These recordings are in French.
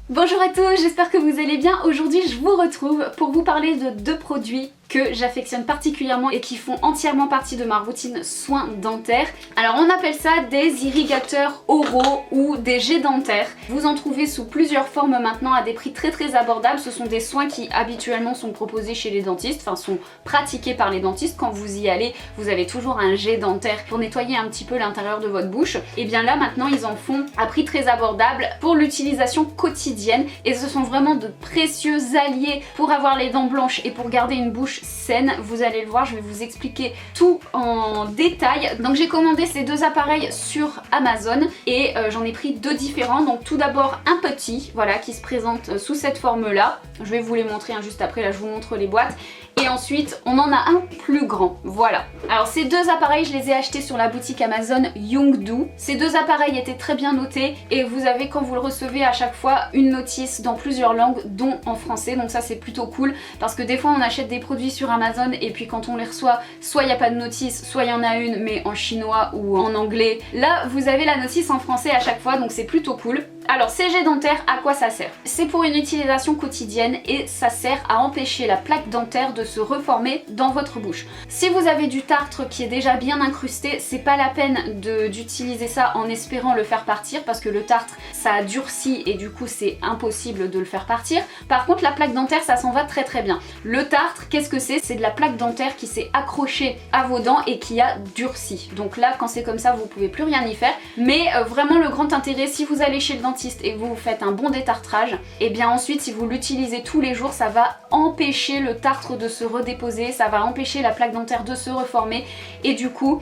Bonjour à tous, j'espère que vous allez bien. Aujourd'hui je vous retrouve pour vous parler de deux produits que j'affectionne particulièrement et qui font entièrement partie de ma routine soins dentaires. Alors on appelle ça des irrigateurs oraux ou des jets dentaires. Vous en trouvez sous plusieurs formes maintenant à des prix très abordables. Ce sont des soins qui habituellement sont proposés chez les dentistes, enfin sont pratiqués par les dentistes. Quand vous y allez, vous avez toujours un jet dentaire pour nettoyer un petit peu l'intérieur de votre bouche. Et bien là maintenant ils en font à prix très abordable pour l'utilisation quotidienne et ce sont vraiment de précieux alliés pour avoir les dents blanches et pour garder une bouche saine. Vous allez le voir, je vais vous expliquer tout en détail. Donc j'ai commandé ces deux appareils sur Amazon et j'en ai pris deux différents. Donc tout d'abord un petit, voilà, qui se présente sous cette forme là. Je vais vous les montrer juste après, là je vous montre les boîtes. Et ensuite on en a un plus grand, voilà. Alors ces deux appareils je les ai achetés sur la boutique Amazon Youngdo. Ces deux appareils étaient très bien notés et vous avez quand vous le recevez à chaque fois une notice dans plusieurs langues dont en français. Donc ça c'est plutôt cool parce que des fois on achète des produits sur Amazon et puis quand on les reçoit soit il n'y a pas de notice, soit il y en a une mais en chinois ou en anglais. Là vous avez la notice en français à chaque fois donc c'est plutôt cool. Alors ces jets dentaires, à quoi ça sert? C'est pour une utilisation quotidienne et ça sert à empêcher la plaque dentaire de se reformer dans votre bouche. Si vous avez du tartre qui est déjà bien incrusté, c'est pas la peine d'utiliser ça en espérant le faire partir parce que le tartre ça a durci et du coup c'est impossible de le faire partir. Par contre la plaque dentaire ça s'en va très bien. Le tartre, qu'est-ce que c'est? C'est de la plaque dentaire qui s'est accrochée à vos dents et qui a durci. Donc là quand c'est comme ça vous pouvez plus rien y faire. Mais vraiment le grand intérêt si vous allez chez le dentiste et que vous faites un bon détartrage, et bien ensuite si vous l'utilisez tous les jours ça va empêcher le tartre de se redéposer, ça va empêcher la plaque dentaire de se reformer et du coup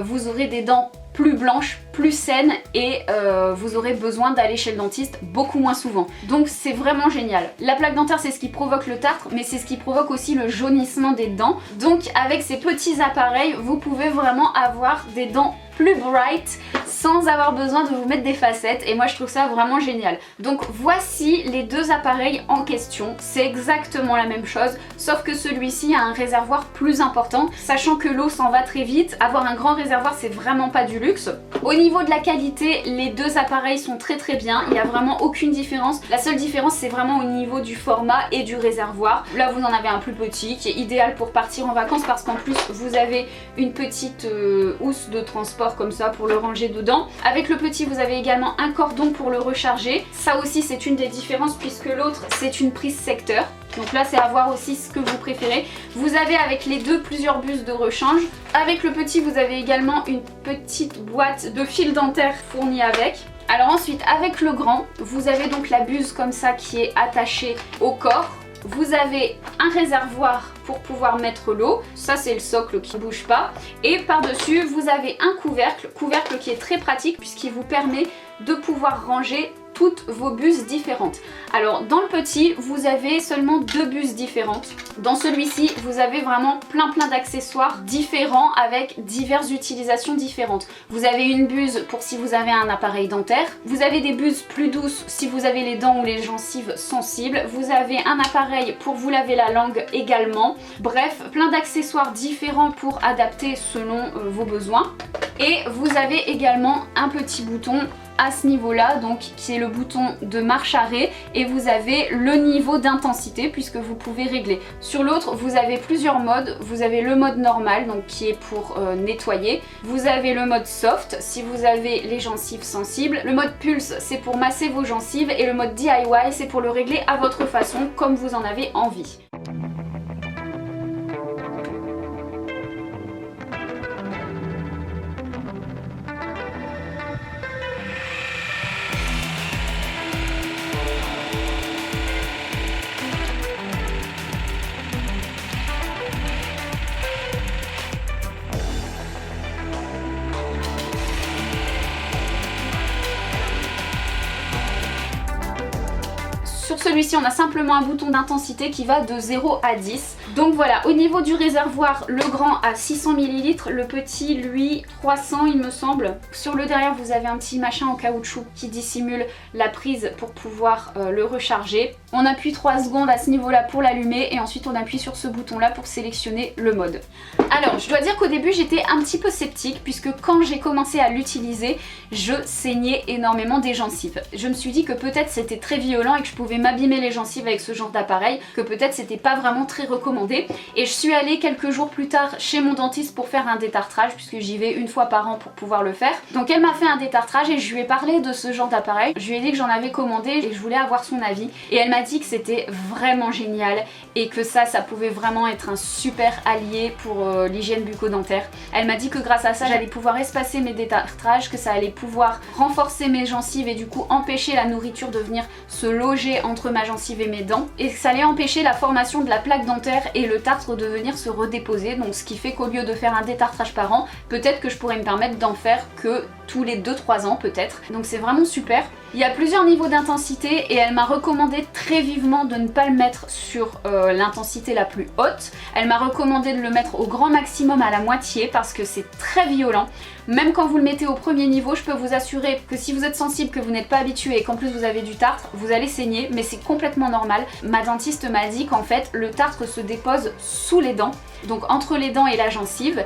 vous aurez des dents plus blanches, plus saines et vous aurez besoin d'aller chez le dentiste beaucoup moins souvent. Donc c'est vraiment génial. La plaque dentaire c'est ce qui provoque le tartre mais c'est ce qui provoque aussi le jaunissement des dents. Donc avec ces petits appareils vous pouvez vraiment avoir des dents plus bright sans avoir besoin de vous mettre des facettes et moi je trouve ça vraiment génial. Donc voici les deux appareils en question, c'est exactement la même chose sauf que celui-ci a un réservoir plus important, sachant que l'eau s'en va très vite, avoir un grand réservoir c'est vraiment pas du luxe. Au niveau de la qualité, les deux appareils sont très bien, il n'y a vraiment aucune différence. La seule différence c'est vraiment au niveau du format et du réservoir. Là vous en avez un plus petit qui est idéal pour partir en vacances parce qu'en plus vous avez une petite housse de transport comme ça pour le ranger dedans. Avec le petit vous avez également un cordon pour le recharger. Ça aussi c'est une des différences puisque l'autre c'est une prise secteur. Donc là c'est à voir aussi ce que vous préférez. Vous avez avec les deux plusieurs buses de rechange. Avec le petit vous avez également une petite boîte de fil dentaire fournie avec. Alors ensuite avec le grand vous avez donc la buse comme ça qui est attachée au corps. Vous avez un réservoir pour pouvoir mettre l'eau, ça c'est le socle qui ne bouge pas, et par-dessus vous avez un couvercle qui est très pratique puisqu'il vous permet de pouvoir ranger toutes vos buses différentes. Alors dans le petit vous avez seulement deux buses différentes, dans celui-ci vous avez vraiment plein d'accessoires différents avec diverses utilisations différentes. Vous avez une buse pour si vous avez un appareil dentaire, vous avez des buses plus douces si vous avez les dents ou les gencives sensibles, vous avez un appareil pour vous laver la langue également, bref plein d'accessoires différents pour adapter selon vos besoins. Et vous avez également un petit bouton à ce niveau là donc qui est le bouton de marche arrêt et vous avez le niveau d'intensité puisque vous pouvez régler. Sur l'autre vous avez plusieurs modes, vous avez le mode normal donc qui est pour nettoyer, vous avez le mode soft si vous avez les gencives sensibles, le mode pulse c'est pour masser vos gencives et le mode DIY c'est pour le régler à votre façon comme vous en avez envie. Sur celui-ci on a simplement un bouton d'intensité qui va de 0 à 10. Donc voilà, au niveau du réservoir, le grand à 600 ml, le petit lui 300 il me semble. Sur le derrière vous avez un petit machin en caoutchouc qui dissimule la prise pour pouvoir le recharger. On appuie 3 secondes à ce niveau-là pour l'allumer et ensuite on appuie sur ce bouton-là pour sélectionner le mode. Alors je dois dire qu'au début j'étais un petit peu sceptique puisque quand j'ai commencé à l'utiliser, je saignais énormément des gencives. Je me suis dit que peut-être c'était très violent et que je pouvais m'abîmer les gencives avec ce genre d'appareil, que peut-être c'était pas vraiment très recommandé. Et je suis allée quelques jours plus tard chez mon dentiste pour faire un détartrage puisque j'y vais une fois par an pour pouvoir le faire. Donc elle m'a fait un détartrage et je lui ai parlé de ce genre d'appareil. Je lui ai dit que j'en avais commandé et que je voulais avoir son avis. Et elle m'a dit que c'était vraiment génial et que ça pouvait vraiment être un super allié pour l'hygiène bucco-dentaire. Elle m'a dit que grâce à ça j'allais pouvoir espacer mes détartrages, que ça allait pouvoir renforcer mes gencives et du coup empêcher la nourriture de venir se loger entre ma gencive et mes dents, et que ça allait empêcher la formation de la plaque dentaire et le tartre de venir se redéposer. Donc ce qui fait qu'au lieu de faire un détartrage par an, peut-être que je pourrais me permettre d'en faire que tous les 2-3 ans peut-être. Donc c'est vraiment super. Il y a plusieurs niveaux d'intensité et elle m'a recommandé très vivement de ne pas le mettre sur l'intensité la plus haute. Elle m'a recommandé de le mettre au grand maximum à la moitié parce que c'est très violent. Même quand vous le mettez au premier niveau, je peux vous assurer que si vous êtes sensible, que vous n'êtes pas habitué et qu'en plus vous avez du tartre, vous allez saigner, mais c'est complètement normal. Ma dentiste m'a dit qu'en fait le tartre se dépose sous les dents, donc entre les dents et la gencive,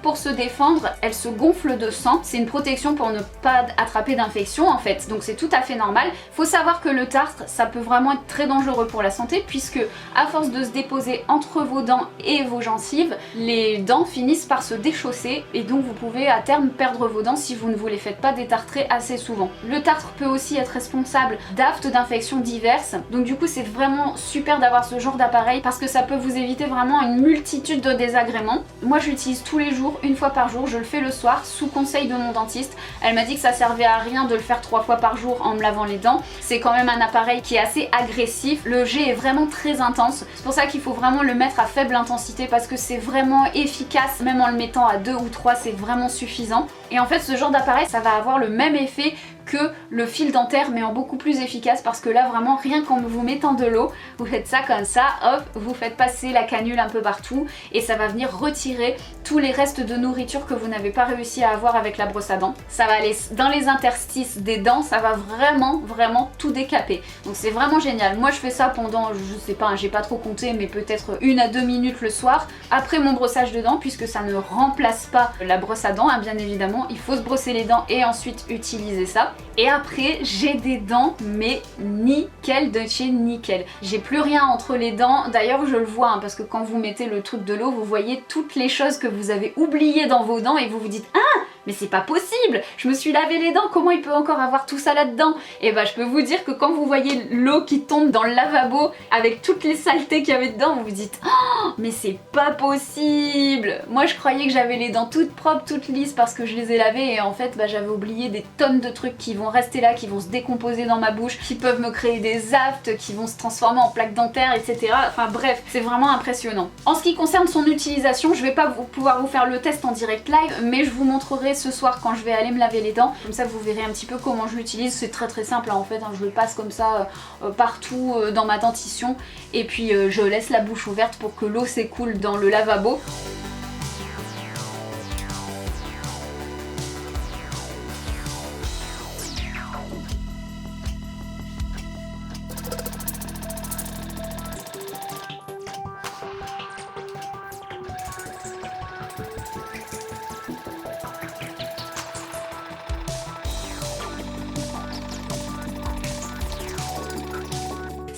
pour se défendre, elle se gonfle de sang. C'est une protection pour ne pas attraper d'infection en fait, donc c'est tout à fait normal. Faut savoir que le tartre, ça peut vraiment être très dangereux pour la santé puisque à force de se déposer entre vos dents et vos gencives, les dents finissent par se déchausser et donc vous pouvez à terme perdre vos dents si vous ne vous les faites pas détartrer assez souvent. Le tartre peut aussi être responsable d'aphtes, d'infections diverses, donc du coup c'est vraiment super d'avoir ce genre d'appareil parce que ça peut vous éviter vraiment une multitude de désagréments. Moi je l'utilise tous les jours, une fois par jour, je le fais le soir sous conseil de mon dentiste. Elle m'a dit que ça servait à rien de le faire 3 fois par jour en me lavant les dents. C'est quand même un appareil qui est assez agressif, le jet est vraiment très intense, c'est pour ça qu'il faut vraiment le mettre à faible intensité parce que c'est vraiment efficace, même en le mettant à 2 ou 3 c'est vraiment suffisant. Et en fait ce genre d'appareil ça va avoir le même effet que le fil dentaire mais en beaucoup plus efficace parce que là vraiment rien qu'en vous mettant de l'eau, vous faites ça comme ça, hop, vous faites passer la canule un peu partout et ça va venir retirer tous les restes de nourriture que vous n'avez pas réussi à avoir avec la brosse à dents. Ça va aller dans les interstices des dents, ça va vraiment tout décaper. Donc c'est vraiment génial. Moi je fais ça pendant, je sais pas, j'ai pas trop compté mais peut-être 1 à 2 minutes le soir après mon brossage de dents puisque ça ne remplace pas la brosse à dents, hein, bien évidemment. Il faut se brosser les dents et ensuite utiliser ça. Et après j'ai des dents mais nickel de chez nickel. J'ai plus rien entre les dents, d'ailleurs je le vois hein, parce que quand vous mettez le truc de l'eau vous voyez toutes les choses que vous avez oubliées dans vos dents et vous vous dites ah mais c'est pas possible, je me suis lavé les dents, comment il peut encore avoir tout ça là-dedans? Et bah je peux vous dire que quand vous voyez l'eau qui tombe dans le lavabo avec toutes les saletés qu'il y avait dedans, vous vous dites oh mais c'est pas possible. Moi je croyais que j'avais les dents toutes propres, toutes lisses parce que je les ai lavées et en fait bah, j'avais oublié des tonnes de trucs qui vont rester là, qui vont se décomposer dans ma bouche, qui peuvent me créer des aftes, qui vont se transformer en plaques dentaires, etc. Enfin bref, c'est vraiment impressionnant. En ce qui concerne son utilisation, je vais pas pouvoir vous faire le test en direct live, mais je vous montrerai ce soir quand je vais aller me laver les dents. Comme ça vous verrez un petit peu comment je l'utilise. C'est très simple hein, en fait, hein. Je le passe comme ça partout dans ma dentition et puis je laisse la bouche ouverte pour que l'eau s'écoule dans le lavabo.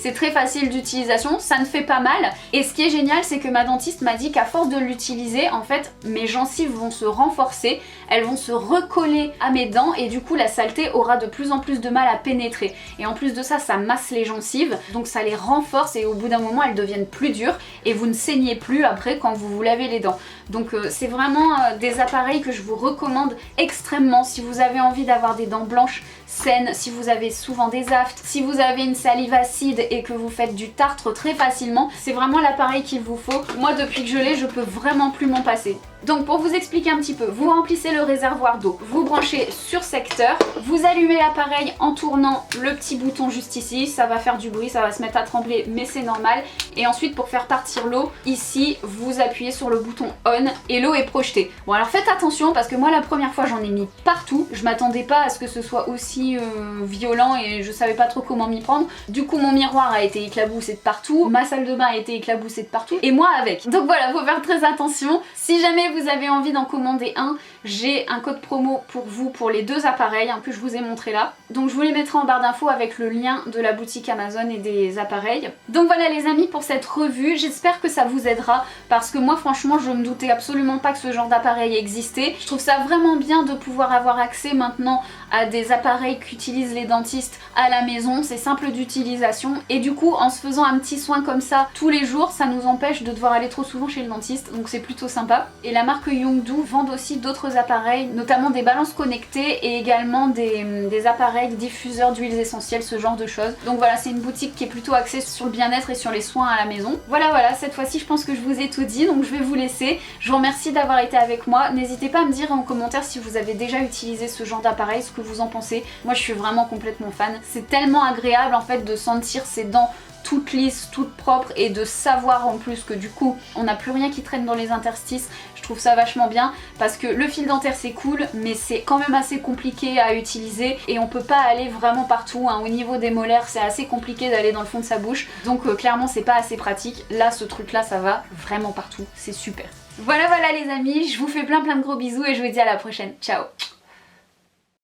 C'est très facile d'utilisation, ça ne fait pas mal. Et ce qui est génial, c'est que ma dentiste m'a dit qu'à force de l'utiliser, en fait, mes gencives vont se renforcer, elles vont se recoller à mes dents et du coup la saleté aura de plus en plus de mal à pénétrer. Et en plus de ça, ça masse les gencives, donc ça les renforce et au bout d'un moment, elles deviennent plus dures et vous ne saignez plus après quand vous vous lavez les dents. Donc c'est vraiment des appareils que je vous recommande extrêmement si vous avez envie d'avoir des dents blanches saines, si vous avez souvent des aftes, si vous avez une salive acide et que vous faites du tartre très facilement, c'est vraiment l'appareil qu'il vous faut. Moi depuis que je l'ai, je peux vraiment plus m'en passer. Donc pour vous expliquer un petit peu, vous remplissez le réservoir d'eau, vous branchez sur secteur, vous allumez l'appareil en tournant le petit bouton juste ici, ça va faire du bruit, ça va se mettre à trembler mais c'est normal. Et ensuite pour faire partir l'eau, ici vous appuyez sur le bouton on et l'eau est projetée. Bon alors faites attention parce que moi la première fois j'en ai mis partout, je m'attendais pas à ce que ce soit aussi violent et je savais pas trop comment m'y prendre. Du coup mon miroir a été éclaboussé de partout, ma salle de bain a été éclaboussée de partout et moi avec. Donc voilà, faut faire très attention. Si jamais vous avez envie d'en commander un, j'ai un code promo pour vous pour les deux appareils que je vous ai montré là. Donc je vous les mettrai en barre d'infos avec le lien de la boutique Amazon et des appareils. Donc voilà les amis pour cette revue, j'espère que ça vous aidera parce que moi franchement je me doutais absolument pas que ce genre d'appareil existait. Je trouve ça vraiment bien de pouvoir avoir accès maintenant à des appareils qu'utilisent les dentistes à la maison, c'est simple d'utilisation et du coup en se faisant un petit soin comme ça tous les jours, ça nous empêche de devoir aller trop souvent chez le dentiste, donc c'est plutôt sympa. Et la marque Youngdo vend aussi d'autres appareils, notamment des balances connectées et également des appareils diffuseurs d'huiles essentielles, ce genre de choses. Donc voilà, c'est une boutique qui est plutôt axée sur le bien-être et sur les soins à la maison. Voilà, cette fois-ci je pense que je vous ai tout dit, donc je vais vous laisser. Je vous remercie d'avoir été avec moi. N'hésitez pas à me dire en commentaire si vous avez déjà utilisé ce genre d'appareil, ce que vous en pensez. Moi je suis vraiment complètement fan. C'est tellement agréable en fait de sentir ses dents toutes lisses, toutes propres et de savoir en plus que du coup on n'a plus rien qui traîne dans les interstices. Je trouve ça vachement bien parce que le fil dentaire c'est cool mais c'est quand même assez compliqué à utiliser et on peut pas aller vraiment partout. Au niveau des molaires c'est assez compliqué d'aller dans le fond de sa bouche donc clairement c'est pas assez pratique. Là ce truc là ça va vraiment partout, c'est super. Voilà les amis, je vous fais plein de gros bisous et je vous dis à la prochaine. Ciao.